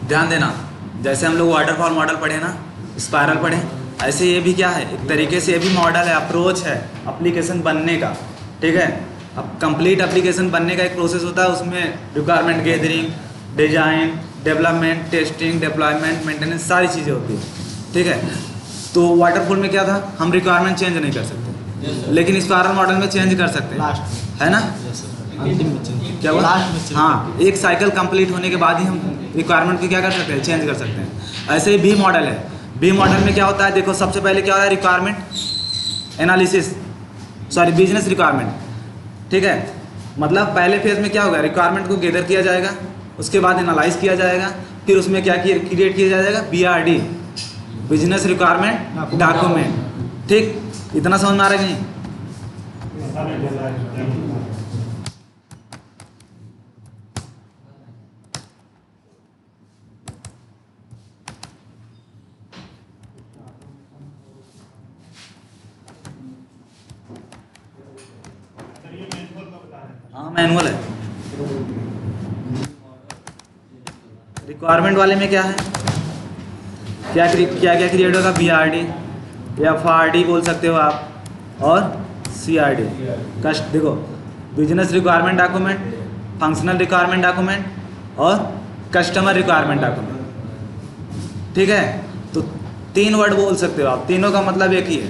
ध्यान देना, जैसे हम लोग वाटरफॉल मॉडल पढ़े ना, स्पायरल पढ़े, ऐसे ये भी क्या है, एक तरीके से ये भी मॉडल है, अप्रोच है एप्लीकेशन बनने का। ठीक है, अब कंप्लीट एप्लीकेशन बनने का एक प्रोसेस होता है, उसमें requirement gathering, design, development, testing, deployment, maintenance, सारी चीज़ें होती हैं। ठीक है, तो वाटरफॉल में क्या था, हम रिक्वायरमेंट चेंज नहीं कर सकते, लेकिन स्पायरल मॉडल में चेंज कर सकते हैं, है ना। क्या हुआ, हाँ, एक साइकिल कंप्लीट होने के बाद ही हम रिक्वायरमेंट को क्या कर सकते हैं, चेंज कर सकते हैं। ऐसे ही बी मॉडल है, बी मॉडल में क्या होता है, देखो सबसे पहले क्या होता है, requirement analysis, sorry business requirement. ठीक है, मतलब पहले फेज में क्या होगा, रिक्वायरमेंट को गैदर किया जाएगा, उसके बाद एनालाइज किया जाएगा, फिर उसमें क्या क्रिएट किया जाएगा, BRD, बिजनेस रिक्वायरमेंट डॉक्यूमेंट। ठीक, इतना समझ में आ रहा है कि नहीं। हाँ मैनुअल है। रिक्वायरमेंट वाले में क्या है, क्या क्या क्रिएट होगा, BRD या FRD बोल सकते हो आप, और CRD। कस्ट देखो, business requirement document, functional requirement document और कस्टमर रिक्वायरमेंट डॉक्यूमेंट। ठीक है, तो 3 वर्ड बोल सकते हो आप, तीनों का मतलब एक ही है।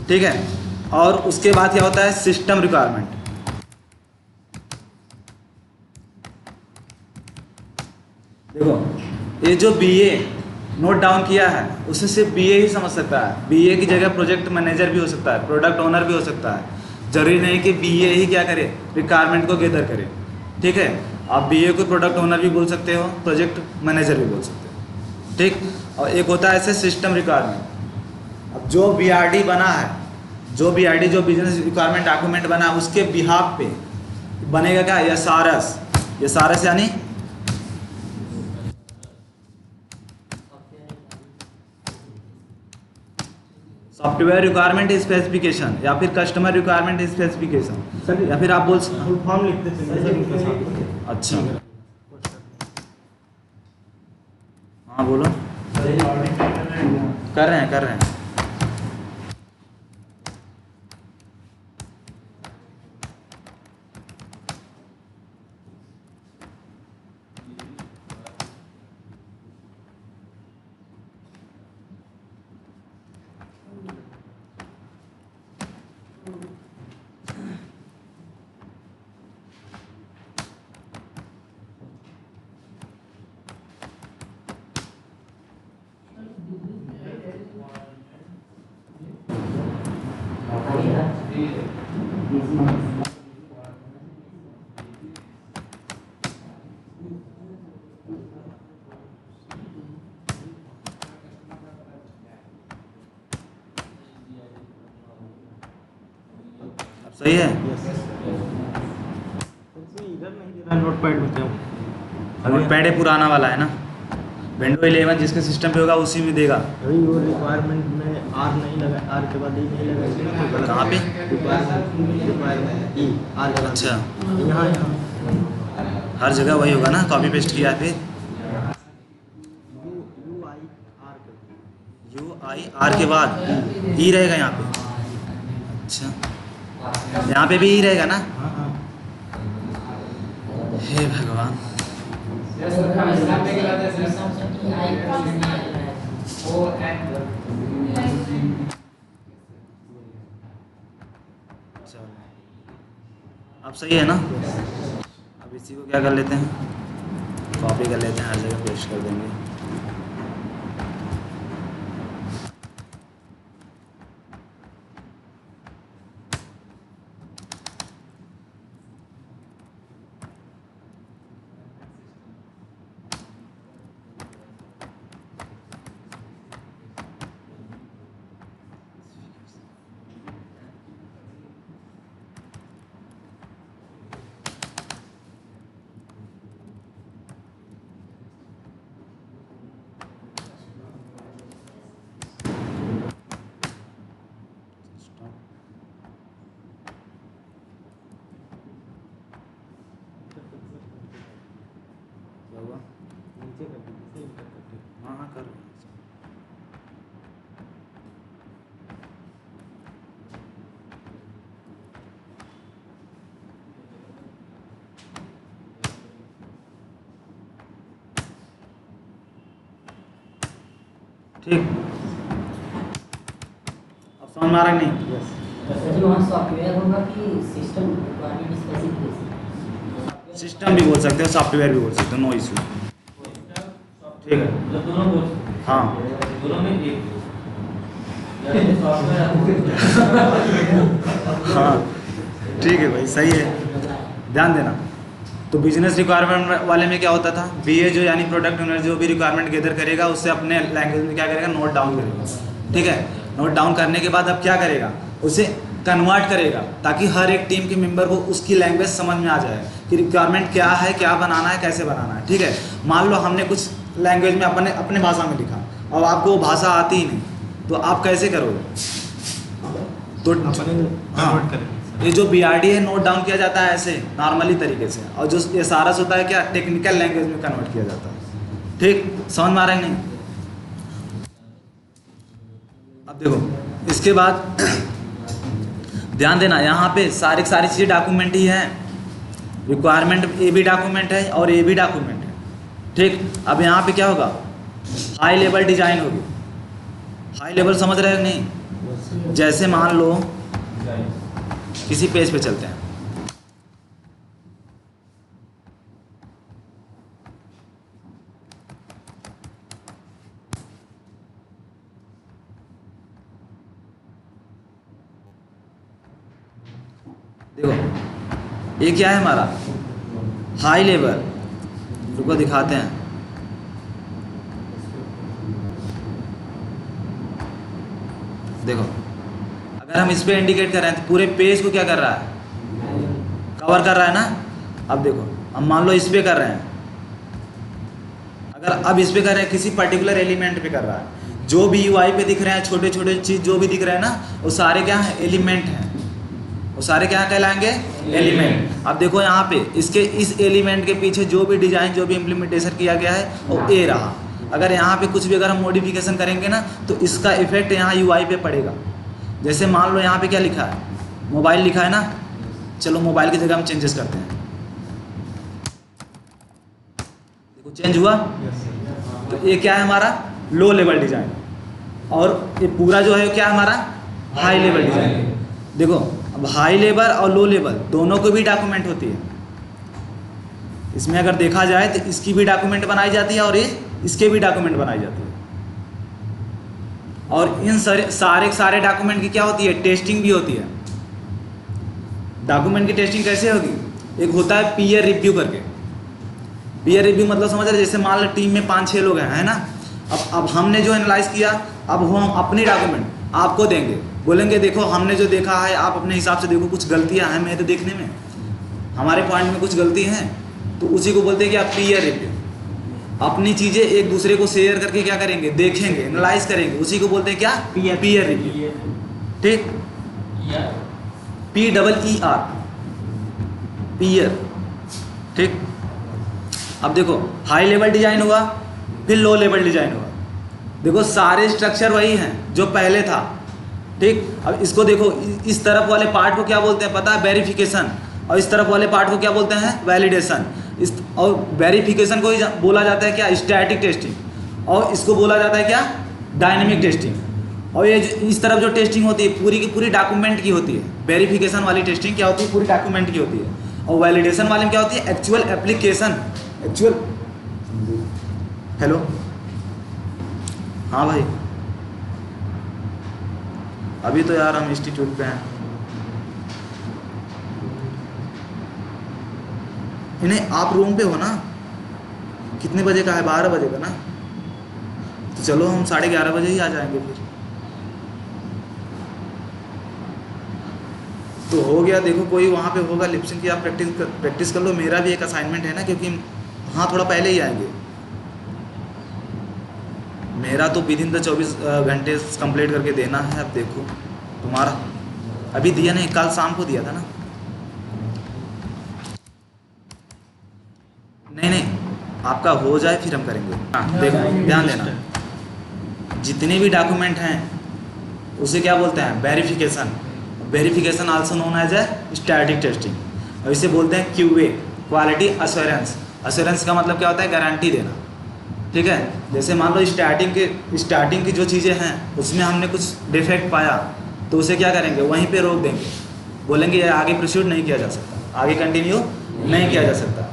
ठीक है, और उसके बाद क्या होता है, सिस्टम रिक्वायरमेंट। देखो ये जो BA नोट डाउन किया है, उसे सिर्फ BA ही समझ सकता है। BA की जगह प्रोजेक्ट मैनेजर भी हो सकता है, प्रोडक्ट ओनर भी हो सकता है, जरूरी नहीं कि BA ही क्या करे, रिक्वायरमेंट को गैदर करे। ठीक है, आप BA को प्रोडक्ट ओनर भी बोल सकते हो, प्रोजेक्ट मैनेजर भी बोल सकते हो। ठीक, और एक होता है ऐसे सिस्टम रिक्वायरमेंट। अब जो BRD बना है, जो BRD जो बिजनेस रिक्वायरमेंट डॉक्यूमेंट बना, उसके बिहाफ पे बनेगा क्या, SRS। SRS यानी सॉफ्टवेयर रिक्वायरमेंट स्पेसिफिकेशन, या फिर कस्टमर रिक्वायरमेंट स्पेसिफिकेशन, या फिर आप बोल फुल फॉर्म लिख देते हैं सर उनके साथ। अच्छा, हाँ बोलो। कर रहे हैं, कर रहे हैं। सही है, इधर नहीं दे रहा नोट पैड में क्या, नोटपैड है पुराना वाला है ना, विंडो 11 जिसके सिस्टम पे होगा उसी में देगा। अभी वो रिक्वायरमेंट में आर नहीं लगा, आर के बाद ई नहीं लगा, कहाँ पे, रिक्वायरमेंट ई आर के बाद। अच्छा, यहाँ यहाँ हर जगह वही होगा ना, कॉपी पेस्ट किया फिर UIR के बाद ई रहेगा यहाँ पे। अच्छा, यहाँ पे भी ई रहेगा ना, हाँ हाँ। हे भगवान। चलो, अब सही है ना। अब इसी को क्या कर लेते हैं, कॉपी कर लेते हैं, हर जगह पेस्ट कर देंगे। ठीक, अब समझ में आ रहा है नहीं? यस। सर जी वहाँ सॉफ्टवेयर होगा कि सिस्टम रिक्वायरमेंट स्पेसिफिकेशन? सिस्टम भी बोल सकते हो, सॉफ्टवेयर भी बोल सकते हो, नो इशू। ठीक है, दोनों बोल सकते हैं। हाँ दोनों में एक हाँ ठीक है भाई, सही है, ध्यान देना। तो बिजनेस रिक्वायरमेंट वाले में क्या होता था, बीए जो यानी प्रोडक्ट ओनर जो भी रिक्वायरमेंट गेदर करेगा उससे अपने लैंग्वेज में क्या करेगा, नोट डाउन करेगा। ठीक है, नोट डाउन करने के बाद अब क्या करेगा, उसे कन्वर्ट करेगा ताकि हर एक टीम के मेंबर को उसकी लैंग्वेज समझ में आ जाए कि रिक्वायरमेंट क्या है, क्या बनाना है, कैसे बनाना है। ठीक है, मान लो हमने कुछ लैंग्वेज में अपने भाषा में लिखा और आपको वो भाषा आती ही नहीं, तो आप कैसे करोगे? तो हाँ, ये जो BRD है नोट डाउन किया जाता है ऐसे नॉर्मली तरीके से, और जो ये SRS होता है क्या, टेक्निकल लैंग्वेज में कन्वर्ट किया जाता है। ठीक, समझ में आ रहा है नहीं? अब देखो इसके बाद ध्यान देना, यहाँ पे सारी चीज़ें डॉक्यूमेंट ही है। रिक्वायरमेंट ए भी डॉक्यूमेंट है और ए भी डॉक्यूमेंट है। ठीक, अब यहाँ पे क्या होगा, हाई लेवल डिजाइन होगी। हाई लेवल समझ रहे हो नहीं? जैसे मान लो किसी पेज पे चलते हैं, देखो ये क्या है हमारा हाई लेवल, रुको दिखाते हैं। देखो अगर हम इस पे इंडिकेट कर रहे हैं तो पूरे पेज को क्या कर रहा है, कवर कर रहा है ना। अब देखो हम मान लो इस पे कर रहे हैं, अगर अब इस पे कर रहे हैं किसी पर्टिकुलर एलिमेंट पे कर रहा है, जो भी UI पे दिख रहे हैं छोटे छोटे चीज़ जो भी दिख रहे हैं ना, वो सारे क्या हैं, एलिमेंट हैं। वो सारे क्या कहलाएंगे, एलिमेंट। अब देखो यहाँ पे इसके इस एलिमेंट के पीछे जो भी डिजाइन जो भी इम्प्लीमेंटेशन किया गया है वो ए रहा। अगर यहाँ पे कुछ भी अगर हम मॉडिफिकेशन करेंगे ना तो इसका इफेक्ट यहाँ UI पे पड़ेगा। जैसे मान लो यहाँ पे क्या लिखा है, मोबाइल लिखा है ना, चलो मोबाइल की जगह हम चेंजेस करते हैं। देखो चेंज हुआ, तो ये क्या है हमारा लो लेवल डिजाइन, और ये पूरा जो है क्या है हमारा हाई लेवल डिजाइन। देखो अब हाई लेवल और लो लेवल दोनों को भी डॉक्यूमेंट होती है। इसमें अगर देखा जाए तो इसकी भी डॉक्यूमेंट बनाई जाती है और ये इसके भी डॉक्यूमेंट बनाई जाती है। और इन सारे डॉक्यूमेंट की क्या होती है, टेस्टिंग भी होती है। डॉक्यूमेंट की टेस्टिंग कैसे होगी, एक होता है पीयर रिव्यू करके। पीयर रिव्यू मतलब समझ रहे, जैसे मान लो टीम में 5-6 लोग हैं, है ना। अब हमने जो एनालाइज किया, अब हम अपनी डॉक्यूमेंट आपको देंगे, बोलेंगे देखो हमने जो देखा है आप अपने हिसाब से देखो, कुछ गलतियां हैं मेरे देखने में, हमारे पॉइंट में कुछ गलती हैं, तो उसी को बोलते हैं कि आप पीयर रिव्यू। अपनी चीज़ें एक दूसरे को शेयर करके क्या करेंगे, देखेंगे, एनालाइज करेंगे, उसी को बोलते हैं क्या, पीयर रिव्यू। ठीक, PEER, पीयर। ठीक, अब देखो हाई लेवल डिजाइन हुआ, फिर लो लेवल डिजाइन हुआ। देखो सारे स्ट्रक्चर वही हैं जो पहले था। ठीक, अब इसको देखो, इस तरफ वाले पार्ट को क्या बोलते हैं पता है, वेरिफिकेशन, और इस तरफ वाले पार्ट को क्या बोलते हैं, वैलिडेशन। इस और वेरिफिकेशन को ही बोला जाता है क्या, स्टैटिक टेस्टिंग, और इसको बोला जाता है क्या, डायनेमिक टेस्टिंग। और ये इस तरफ जो टेस्टिंग होती है पूरी की पूरी डॉक्यूमेंट की होती है। वेरिफिकेशन वाली टेस्टिंग क्या होती है, पूरी डॉक्यूमेंट की होती है। और वैलिडेशन वाले में क्या होती है, एक्चुअल एप्लीकेशन, एक्चुअल। हेलो, हाँ भाई, अभी तो यार हम इंस्टीट्यूट पे हैं। इन्हें आप रूम पे हो ना, कितने बजे का है, 12 बजे का ना, तो चलो हम 11:30 बजे ही आ जाएंगे फिर। तो हो गया, देखो कोई वहाँ पे होगा लिपसिंग की, आप प्रैक्टिस कर लो। मेरा भी एक असाइनमेंट है ना, क्योंकि हाँ थोड़ा पहले ही आएंगे। मेरा तो विद इन द 24 घंटे कंप्लीट करके देना है। अब देखो तुम्हारा अभी दिया नहीं, कल शाम को दिया था ना। नहीं, आपका हो जाए फिर हम करेंगे। हाँ देखो, ध्यान देना, जितने भी डॉक्यूमेंट हैं उसे क्या बोलते हैं, verification. Verification also known as a static testing. और इसे बोलते हैं QA, क्वालिटी अश्योरेंस। अश्योरेंस का मतलब क्या होता है, गारंटी देना। ठीक है। जैसे मान लो स्टार्टिंग की जो चीज़ें हैं उसमें हमने कुछ डिफेक्ट पाया तो उसे क्या करेंगे, वहीं पे रोक देंगे, बोलेंगे ये आगे प्रोसीड नहीं किया जा सकता, आगे कंटिन्यू नहीं किया जा सकता।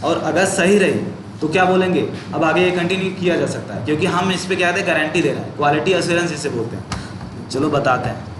और अगर सही रही तो क्या बोलेंगे, अब आगे ये कंटिन्यू किया जा सकता है, क्योंकि हम इस पे क्या है गारंटी दे रहे हैं, क्वालिटी एश्योरेंस इसे बोलते हैं। चलो बताते हैं।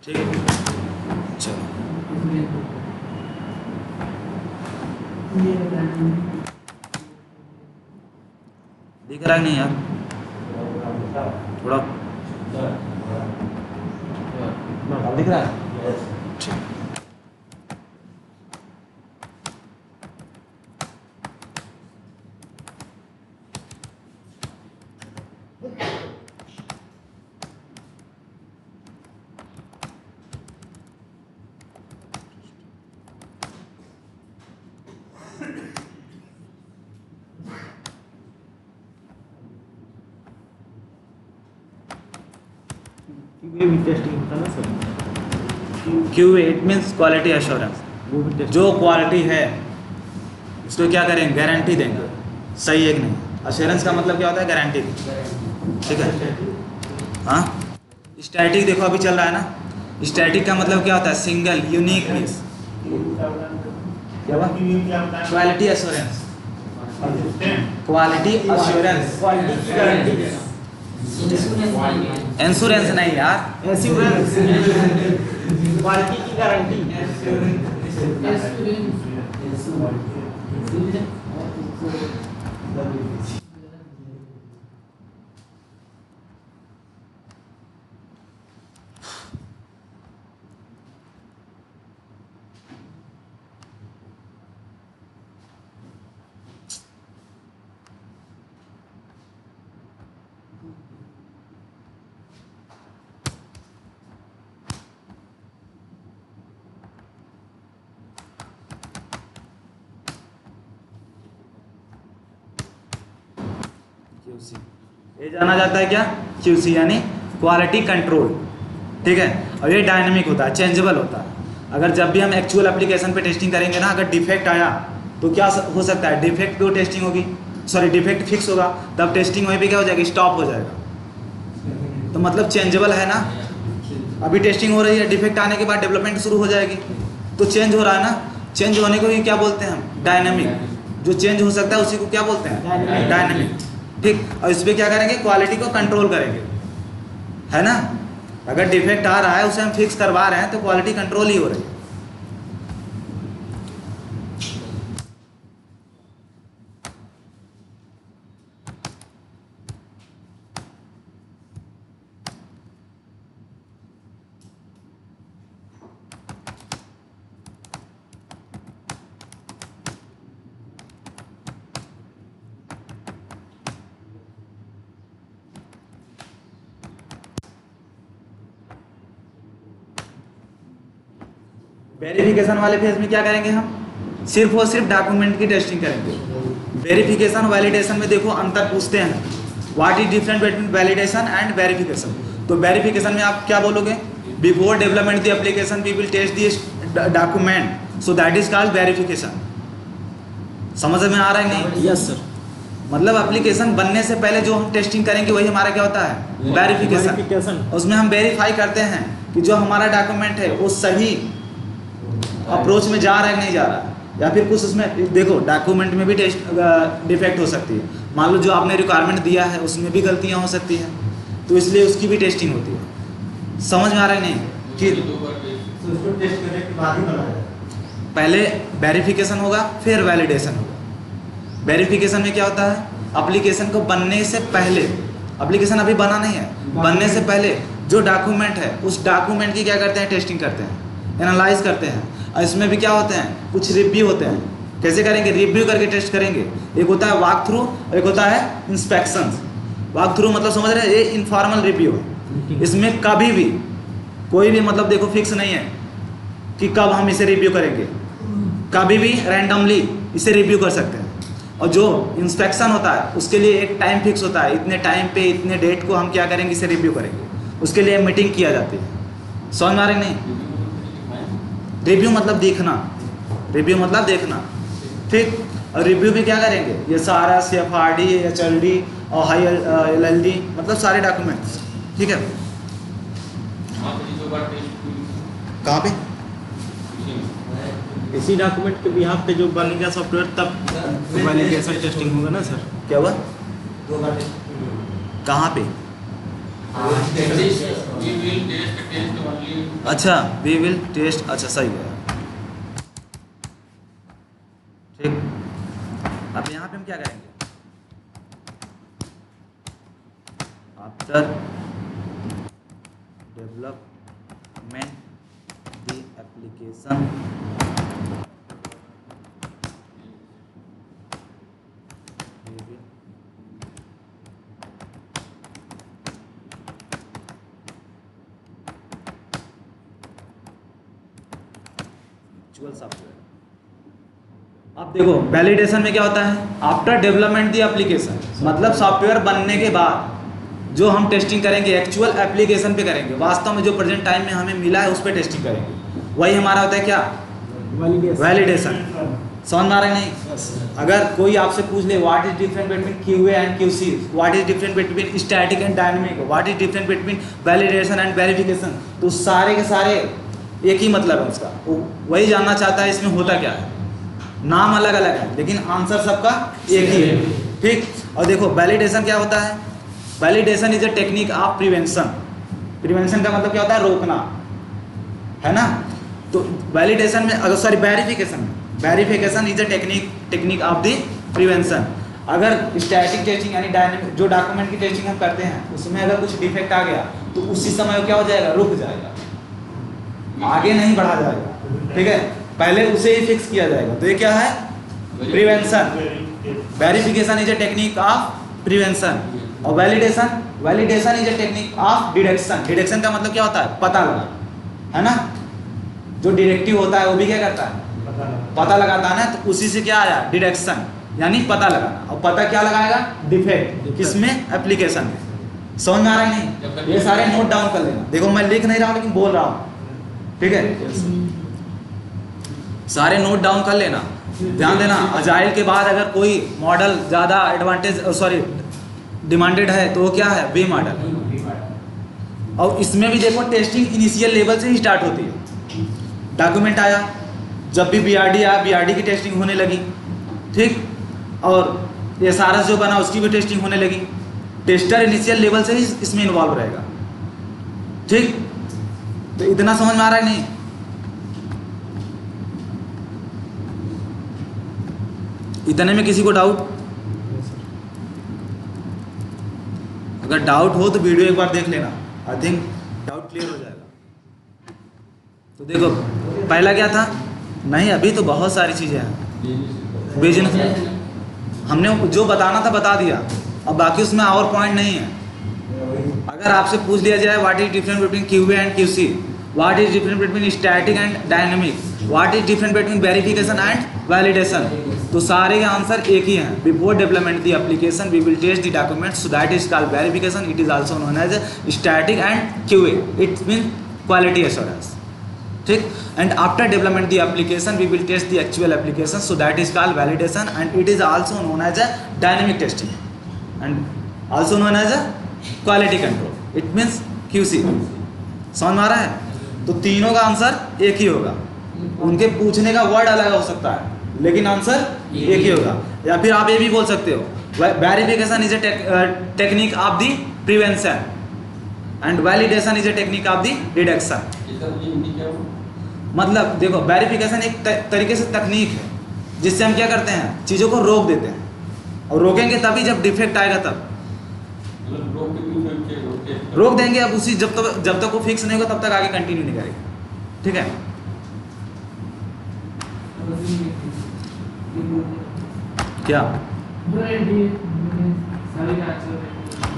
ठीक है, चलो दिख रहा है नहीं यार, थोड़ा दिख रहा है। ठीक, ये भी टेस्टिंग होता है ना sir, Q8 means quality assurance. वो भी टेस्ट जो क्वालिटी है उसको क्या करेंगे, गारंटी देंगे, सही है कि नहीं। एश्योरेंस का मतलब क्या होता है, गारंटी दी, ठीक है। हाँ, स्टैटिक देखो अभी चल रहा है ना, स्टैटिक का मतलब क्या होता है, सिंगल यूनिक मीन्स क्या हुआ, quality assurance, quality assurance, insurance नहीं यार, एश्योरेंस क्वालिटी की गारंटी। QC ये जाना जाता है क्या, QC यानी क्वालिटी कंट्रोल, ठीक है। और ये डायनेमिक होता है, चेंजेबल होता है। अगर जब भी हम एक्चुअल एप्लीकेशन पे टेस्टिंग करेंगे ना, अगर डिफेक्ट आया तो क्या हो सकता है, डिफेक्ट पे टेस्टिंग होगी, सॉरी डिफेक्ट फिक्स होगा, तब टेस्टिंग वहीं पे क्या हो जाएगी, स्टॉप हो जाएगा। तो मतलब चेंजेबल है ना, अभी टेस्टिंग हो रही है, डिफेक्ट आने के बाद डेवलपमेंट शुरू हो जाएगी, तो चेंज हो रहा है ना, चेंज होने को ही क्या बोलते हैं हम? डायनामिक। जो चेंज हो सकता है उसी को क्या बोलते हैं? डायनामिक। ठीक, और इस पर क्या करेंगे? क्वालिटी को कंट्रोल करेंगे, है ना। अगर डिफेक्ट आ रहा है उसे हम फिक्स करवा रहे हैं तो क्वालिटी कंट्रोल ही हो रही है। वेरिफिकेशन वाले फेज में क्या करेंगे हम? सिर्फ और सिर्फ डॉक्यूमेंट की टेस्टिंग करेंगे। वेरिफिकेशन वैलिडेशन में देखो अंतर पूछते हैं, what is different between validation and verification. तो वेरिफिकेशन में आप क्या बोलोगे? Before development the application we will test the document, so that is called verification. समझ में आ रहा है नहीं? Yes sir. मतलब एप्लीकेशन बनने से पहले जो हम टेस्टिंग करेंगे वही हमारा क्या होता है? वेरिफिकेशन। उसमें हम वेरीफाई करते हैं कि जो हमारा डॉक्यूमेंट है वो सही अप्रोच में जा रहा है कि नहीं जा रहा है, या फिर कुछ उसमें देखो डॉक्यूमेंट में भी टेस्ट डिफेक्ट हो सकती है। मान लो जो आपने रिक्वायरमेंट दिया है उसमें भी गलतियां हो सकती हैं, तो इसलिए उसकी भी टेस्टिंग होती है। समझ में आ रहा है नहीं? कि उसको टेस्ट करने के बाद ही बनाया। पहले वेरिफिकेशन होगा फिर वैलिडेशन होगा। वेरिफिकेशन में क्या होता है? एप्लीकेशन को बनने से पहले, एप्लीकेशन अभी बना नहीं है, बनने से पहले जो डॉक्यूमेंट है उस डॉक्यूमेंट की क्या करते हैं? टेस्टिंग करते हैं, एनालाइज करते हैं। और इसमें भी क्या होते हैं? कुछ रिव्यू होते हैं। कैसे करेंगे? रिव्यू करके टेस्ट करेंगे। एक होता है वॉक थ्रू, एक होता है इंस्पेक्शन। वॉक थ्रू मतलब समझ रहे हैं, ये इनफॉर्मल रिव्यू है। इसमें कभी भी कोई भी मतलब देखो फिक्स नहीं है कि कब हम इसे रिव्यू करेंगे, कभी भी रैंडमली इसे रिव्यू कर सकते हैं। और जो इंस्पेक्शन होता है उसके लिए एक टाइम फिक्स होता है, इतने टाइम पे इतने डेट को हम क्या करेंगे? इसे रिव्यू करेंगे। उसके लिए मीटिंग किया जाती है। समझ में आ रहा है नहीं? रिव्यू मतलब देखना, रिव्यू मतलब देखना, ठीक। और रिव्यू भी क्या करेंगे? ये सारा CFRD, HLD और हाई LLD मतलब सारे डॉक्यूमेंट्स, ठीक है। कहाँ पे? इसी डॉक्यूमेंट के बिहाफ पे जो बनेगा सॉफ्टवेयर तब वैलिडेशन टेस्टिंग होगा ना सर? क्या हुआ? कहाँ पे? अच्छा, वी विल टेस्ट, अच्छा सही है, ठीक। अब यहाँ पे हम क्या करेंगे? After development the application software. अब देखो वैलिडेशन में क्या होता है? आफ्टर डेवलपमेंट दी एप्लीकेशन, मतलब सॉफ्टवेयर बनने के बाद जो हम टेस्टिंग करेंगे एक्चुअल एप्लीकेशन पे करेंगे, वास्तव में जो प्रेजेंट टाइम में हमें मिला है उस पर टेस्टिंग करेंगे। वही हमारा होता है क्या? वैलिडेशन। समझ में आ रहा है नहीं? अगर कोई आपसे पूछ ले what is different between QA and QC, what is different between static and dynamic, what is different between validation and verification, तो सारे के सारे एक ही मतलब है उसका। वो वही जानना चाहता है इसमें होता क्या है। नाम अलग अलग है लेकिन आंसर सबका एक ही है, ठीक। और देखो वैलिडेशन क्या होता है? Validation is a technique of prevention. Prevention का मतलब क्या होता है? रोकना, है ना। तो वैलिडेशन में अगर sorry verification is a technique of the prevention. अगर स्टैटिक टेस्टिंग यानी डायनेमिक जो डॉक्यूमेंट की टेस्टिंग हम करते हैं उसमें अगर कुछ डिफेक्ट आ गया तो उसी समय क्या हो जाएगा? रुक जाएगा, आगे नहीं बढ़ा जाएगा, ठीक है। पहले उसे ही फिक्स किया जाएगा। तो ये क्या है? Prevention. Verification is a technique of prevention. और validation is a technique of detection. Detection का मतलब क्या होता है? पता लगा, है ना। जो डिटेक्टिव होता है वो भी क्या करता है? पता लगाता है ना। तो उसी से क्या आया? डिटेक्शन, यानी पता लगाना। और पता क्या लगाएगा? डिफेक्ट। किसमें? एप्लीकेशन में। समझ में आ रहा है नहीं? ये सारे नोट डाउन कर लेना। देखो मैं लिख नहीं रहा हूँ लेकिन बोल रहा हूँ, ठीक है। सारे नोट डाउन कर लेना। ध्यान देना, अजाइल के बाद अगर कोई मॉडल ज़्यादा डिमांडेड है तो वो क्या है? वे मॉडल। और इसमें भी देखो टेस्टिंग इनिशियल लेवल से ही स्टार्ट होती है। डॉक्यूमेंट आया, जब भी BRD आया, BRD की टेस्टिंग होने लगी, ठीक, और SRS जो बना उसकी भी टेस्टिंग होने लगी। टेस्टर इनिशियल लेवल से ही इसमें इन्वॉल्व रहेगा, ठीक। तो इतना समझ में आ रहा है नहीं? इतने में किसी को डाउट? अगर डाउट हो तो वीडियो एक बार देख लेना, आई थिंक डाउट क्लियर हो जाएगा। तो देखो पहला क्या था, नहीं अभी तो बहुत सारी चीज़ें हैं बिजनेस, हमने जो बताना था बता दिया, अब बाकी उसमें और पॉइंट नहीं है। अगर आपसे पूछ लिया जाए what is difference between QA and QC, what is difference between static and dynamic, what is difference between verification and validation, तो सारे के आंसर एक ही हैं। Before development the application we will test the documents, so that is called verification, it is also known as static and QA, it mean quality assurance, ठीक। And after development the application we will test the actual application, so that is called validation and it is also known as dynamic testing and also known as quality control, it means QC। समझ में आ रहा है? तो तीनों का answer एक ही होगा, उनके पूछने का वर्ड अलग हो सकता है लेकिन आंसर एक ही होगा। या फिर आप ये भी बोल सकते हो verification is a technique of the prevention and validation is a technique of the detection. मतलब देखो वेरिफिकेशन एक तरीके से तकनीक है जिससे हम क्या करते हैं, चीज़ों को रोक देते हैं, और रोकेंगे तभी जब डिफेक्ट आएगा तब रोक देंगे। अब उसी जब तक वो फिक्स नहीं होगा तब तक आगे कंटिन्यू नहीं करेगा, ठीक है। क्या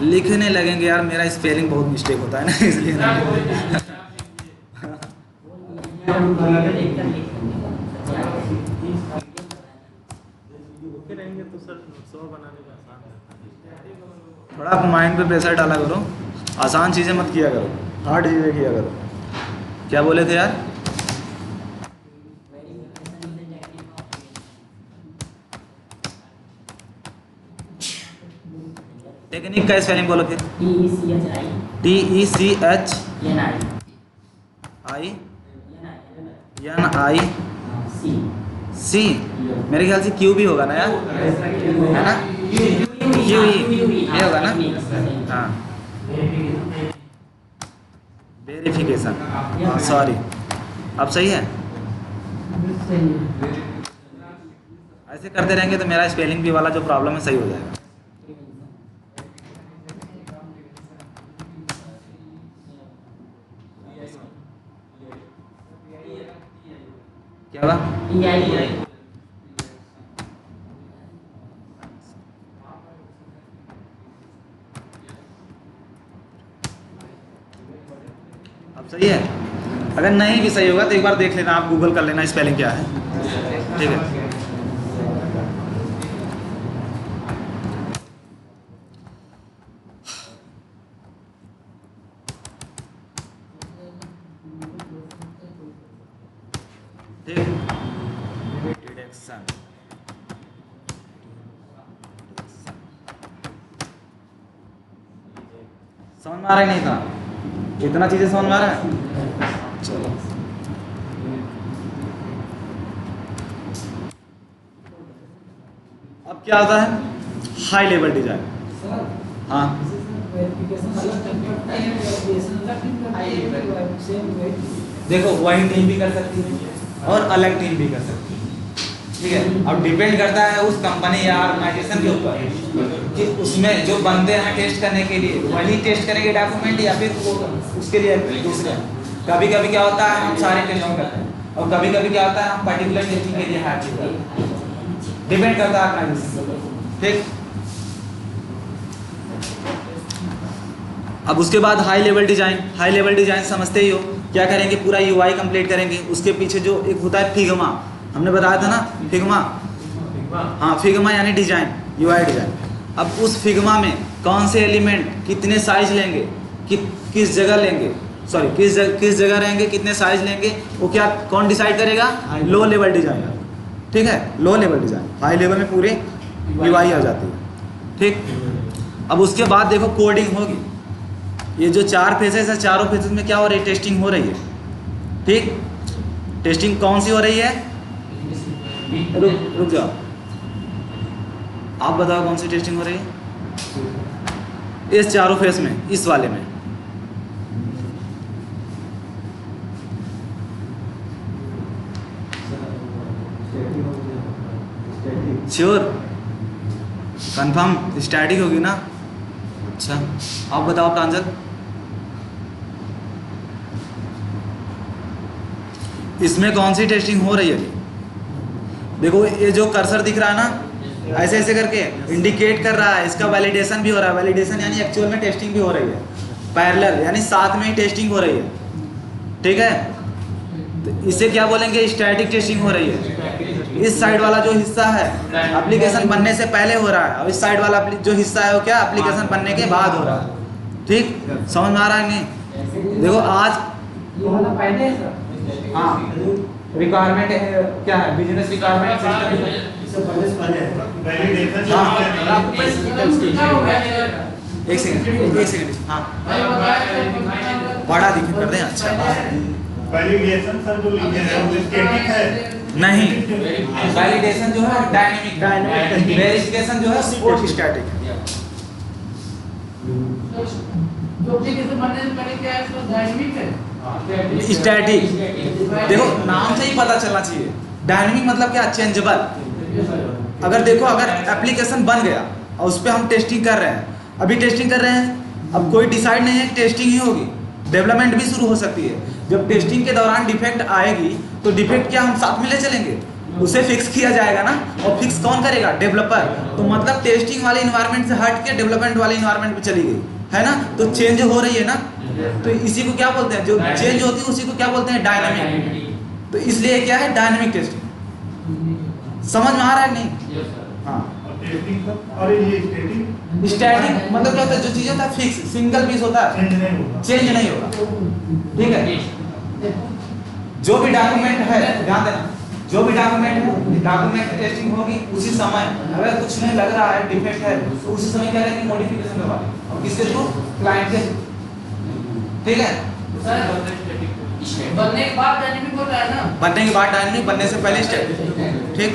लिखने लगेंगे यार, मेरा स्पेलिंग बहुत मिस्टेक होता है ना, इसलिए ना ओके रहेंगे तो सर 100 बनाने का आसान है। थोड़ा आप माइंड पे प्रेशर डाला करो, आसान चीज़ें मत किया करो, हार्ड चीज़ें किया करो। क्या बोले थे यार? टेक्निक का स्पेलिंग बोलो फिर। TECHINIC मेरे ख्याल से क्यू भी होगा ना यार, है ना? क्यू ये होगा ना? हाँ वेरिफिकेशन, सॉरी अब सही है। ऐसे करते रहेंगे तो मेरा स्पेलिंग भी वाला जो प्रॉब्लम है सही हो जाएगा। क्या हुआ? अब सही है? अगर नहीं भी सही होगा तो एक बार देख लेना, आप गूगल कर लेना स्पेलिंग क्या है, ठीक है। डिटेक्शन, समझ में आ रहा है नहीं था? इतना चीजें समझ में आ रहा है? चलो अब क्या आता है? High level design. हाँ देखो, वही टीम भी कर सकती है और अलग टीम भी कर सकती है, ठीक है। अब डिपेंड करता है उस कंपनी या ऑर्गेनाइजेशन के ऊपर कि उसमें जो बंदे हैं टेस्ट करने के लिए वही टेस्ट करेंगे डॉक्यूमेंट, या फिर उसके लिए दूसरे। कभी कभी क्या होता है हम सारे टेस्टिंग करते हैं, और कभी कभी क्या होता है हम पर्टिकुलर टेस्टिंग के लिए हायर करते हैं, डिपेंड करता है ऑर्गेनाइजेशन, ठीक। अब उसके बाद high level design. High level design समझते ही हो, क्या करेंगे? पूरा UI कंप्लीट करेंगे। उसके पीछे जो एक होता है फिग्मा, हमने बताया था ना फिग्मा, हाँ फिग्मा यानी डिजाइन, UI डिजाइन। अब उस फिग्मा में कौन से एलिमेंट कितने साइज लेंगे, किस जगह लेंगे, सॉरी किस जगह रहेंगे, कितने साइज लेंगे, वो क्या कौन डिसाइड करेगा? लो लेवल डिजाइनर, ठीक है। Low level design, high level में पूरे UI आ जाती है, ठीक। अब उसके बाद देखो कोडिंग होगी। ये जो 4 फेजेस है, चारों फेजेस में क्या हो रही है? टेस्टिंग हो रही है, ठीक। टेस्टिंग कौन सी हो रही है? रुक जाओ, आप बताओ कौन सी टेस्टिंग हो रही है इस चारों फेस में, इस वाले में? श्योर, कंफर्म स्टैटिक होगी ना? अच्छा, आप बताओ प्रांजल। इसमें कौन सी टेस्टिंग हो रही है? देखो ये जो कर्सर दिख रहा है ना, ऐसे ऐसे करके इंडिकेट कर रहा है, इसका वैलिडेशन भी हो रहा है। वैलिडेशन यानी एक्चुअल में टेस्टिंग भी हो रही है, पैरेलल यानी साथ में ही टेस्टिंग हो रही है, ठीक है? तो इसे क्या बोलेंगे? स्टैटिक टेस्टिंग हो रही है। इस साइड वाला जो हिस्सा है एप्लीकेशन बनने से पहले हो रहा है, और इस साइड वाला जो हिस्सा है वो क्या, एप्लीकेशन बनने के बाद हो रहा है। ठीक, समझ में आ रहा है नहीं? देखो आज हाँ, रिक्वायरमेंट क्या है? बिजनेस रिक्वायरमेंट एक सेकंड हाँ, बड़ा दिक्कत कर दें। अच्छा, वैलिडेशन सर जो लिखे हैं वो स्टैटिक है? नहीं, वैलिडेशन जो है डायनेमिक, वेरिफिकेशन जो है वो स्टैटिक है। स्टैटिक देखो नाम से ही पता चलना चाहिए। डायनेमिक मतलब क्या? चेंजेबल। अगर देखो, अगर एप्लीकेशन बन गया और उस पर हम टेस्टिंग कर रहे हैं, अभी टेस्टिंग कर रहे हैं, अब कोई डिसाइड नहीं है कि टेस्टिंग ही होगी, डेवलपमेंट भी शुरू हो सकती है। जब टेस्टिंग के दौरान डिफेक्ट आएगी तो डिफेक्ट क्या हम साथ में ले चलेंगे? उसे फिक्स किया जाएगा ना, और फिक्स कौन करेगा? डेवलपर। तो मतलब टेस्टिंग वाले इन्वायरमेंट से हट के डेवलपमेंट वाले इन्वायरमेंट में चली गई है ना, तो चेंज हो रही है ना। तो इसी को क्या बोलते हैं? जो चेंज होती है उसी को क्या बोलते हैं? डायनामिक। तो इसलिए क्या है? Dynamic testing. समझ में आ रहा है नहीं? हाँ, और ये स्टैटिक स्टैटिक मतलब क्या होता है? जो चीज़ होता है फिक्स, सिंगल पीस होता है, चेंज नहीं होगा। ठीक है, जो भी डॉक्यूमेंट है, ध्यान देना, जो भी डॉक्यूमेंट है, डॉक्यूमेंट टेस्टिंग होगी उसी समय। अगर कुछ नहीं लग रहा है, डिफेक्ट है, तो उसी समय क्या करेंगे? मॉडिफिकेशन करवा देंगे। और किसके थ्रू? क्लाइंट के थ्रू। ठीक है, बनने के बाद डायनेमिक होता है ना? बनने के बाद डायनेमिक, बनने से पहले स्टैटिक। ठीक,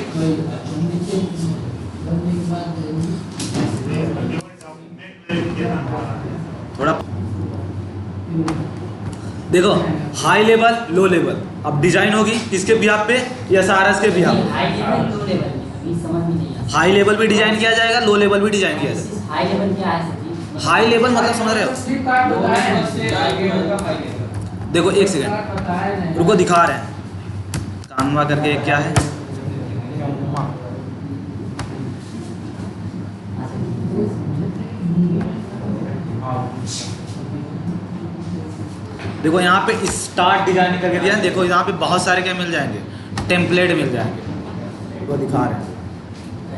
थोड़ा देखो, हाई लेवल लो लेवल। अब डिजाइन होगी किसके बिहाफ पे? या सारस के behalf. High level low level अभी समझ में नहीं आता। हाई लेवल भी डिजाइन किया जाएगा, लो लेवल भी डिजाइन किया जाएगा। हाई लेवल क्या है सर जी? हाई लेवल मतलब समझ रहे हो? देखो एक सेकंड रुको, दिखा रहे हैं कानवा करके क्या है। देखो यहाँ पे स्टार्ट डिजाइन करके दिया है। देखो यहाँ पे बहुत सारे क्या मिल जाएंगे? टेम्पलेट मिल जाएंगे। वो दिखा रहे हैं।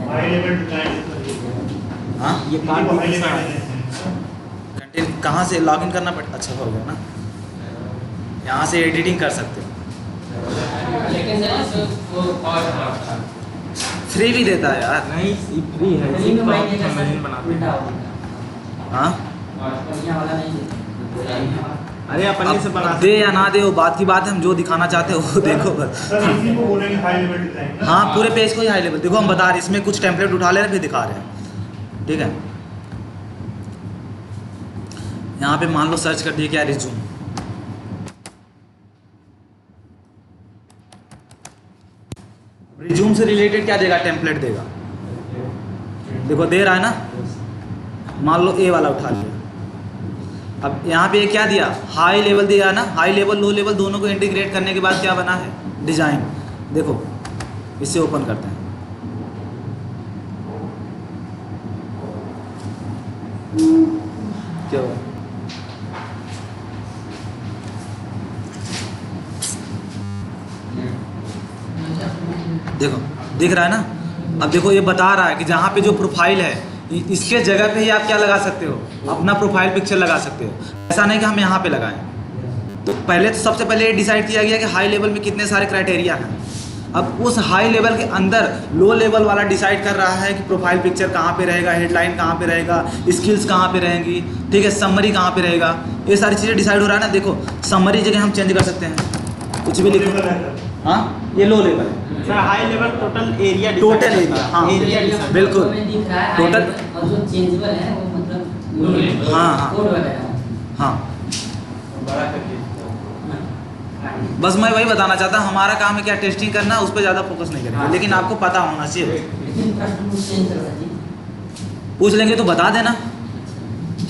High level design. हाँ, ये कार्ड हाई लेवल कंटेंट कहाँ से लॉगिन करना पड़ता? अच्छा हो गया ना, यहाँ से एडिटिंग कर सकते हो। फ्री भी देता है यार। नहीं, फ्री है, फ्री में महीने का सर बनाते उल्टा हैं। होगा। हाँ, बढ़िया वाला नहीं देते। अरे अपने से बना अब दे या ना दे वो बात की बात है। हम जो दिखाना चाहते हो वो देखो बस। सर इसी को बोलेंगे हाई लेवल डिजाइन। हाँ, पूरे पेज को ही हाई लेवल। देखो हम बता रहे हैं, इसमें कुछ टेम्पलेट उठा ले रहे हैं फिर दिखा रहे हैं। ठीक है, यहाँ पे मान लो सर्च कर दिए क्या? रिज्यूम। रिज्यूम से रिलेटेड क्या देगा? टेम्पलेट देगा। देखो दे रहा है ना, मान लो ए वाला उठा लिया। अब यहाँ पे क्या दिया? हाई लेवल दिया ना। हाई लेवल लो लेवल दोनों को इंटीग्रेट करने के बाद क्या बना है? डिजाइन। देखो इससे ओपन करते हैं। क्या हुआ? देखो दिख रहा है ना। अब देखो ये बता रहा है कि जहाँ पे जो प्रोफाइल है इसके जगह पे ही आप क्या लगा सकते हो? अपना प्रोफाइल पिक्चर लगा सकते हो। ऐसा नहीं कि हम यहाँ पे लगाएं। तो पहले तो सबसे पहले ये डिसाइड किया गया कि हाई लेवल में कितने सारे क्राइटेरिया हैं। अब उस हाई लेवल के अंदर लो लेवल वाला डिसाइड कर रहा है कि प्रोफाइल पिक्चर कहाँ पे रहेगा, हेडलाइन कहाँ पे रहेगा, स्किल्स कहाँ पे रहेंगी, ठीक है, समरी कहाँ पे रहेगा, ये सारी चीज़ें डिसाइड हो रहा है ना। देखो समरी जगह हम चेंज कर सकते हैं, कुछ भी लिखो। हाँ ये लो लेवल है, sir high level total area total area, हाँ एरिया बिल्कुल में दिख रहा है टोटल, और जो चेंजेबल है वो मतलब लो लेवल। हाँ हाँ कोड वगैरह। हाँ। बड़ा करके बस मैं वही बताना चाहता हूँ, हमारा काम है क्या टेस्टिंग करना, उस पर ज़्यादा फोकस नहीं करेंगे, लेकिन आपको पता होना चाहिए। लेकिन प्रश्न पूछ चेंज कर सकते पूछ लेंगे तो बता देना।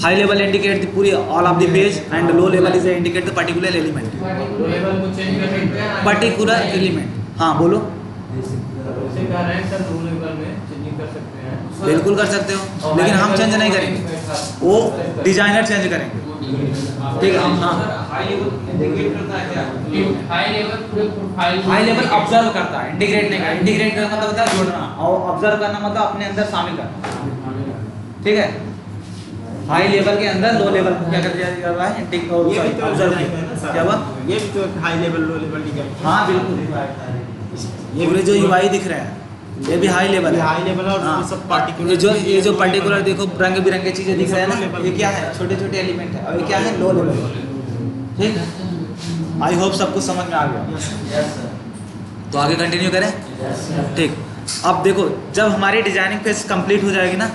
हाई लेवल इंडिकेट द पूरी all of the page and low level is indicate the particular element, low level को चेंज कर सकते हैं। Particular element. हाँ बोलो। उसे कह रहे हैं सर लो लेवल में चेंजिंग कर सकते हैं। बिल्कुल कर सकते हो, लेकिन हम चेंज नहीं करेंगे, वो डिजाइनर चेंज करेंगे। ठीक है। हाँ हाई लेवल इंडिकेट करता है क्या? हाई लेवल पूरे प्रोफाइल, हाई लेवल ऑब्जर्व करता है, इंटीग्रेट नहीं करता। इंटीग्रेट करना मतलब होता है जोड़ना, और ऑब्जर्व करना मतलब अपने अंदर शामिल करना। ठीक है। हाई लेवल के अंदर लो लेवल क्या कर दिया जा रहा है, ये भी तो ऑब्जर्व design है ना सर। क्या हुआ? ये भी तो high level low level design. हाँ बिल्कुल, ये पूरे जो यूआई दिख रहे हैं ये भी हाई लेवल है। हाई लेवल और हाँ, वो सब पार्टिकुलर ये जो पर्टिकुलर देखो रंग बिरंगे चीजें दिख रहे हैं ना, ये क्या है, छोटे छोटे एलिमेंट है, और ये क्या है, लो लेवल। ठीक है, आई होप सब कुछ समझ में आ गया। तो आगे कंटिन्यू करें। ठीक, अब देखो जब हमारी डिजाइनिंग फेज कंप्लीट हो जाएगी ना,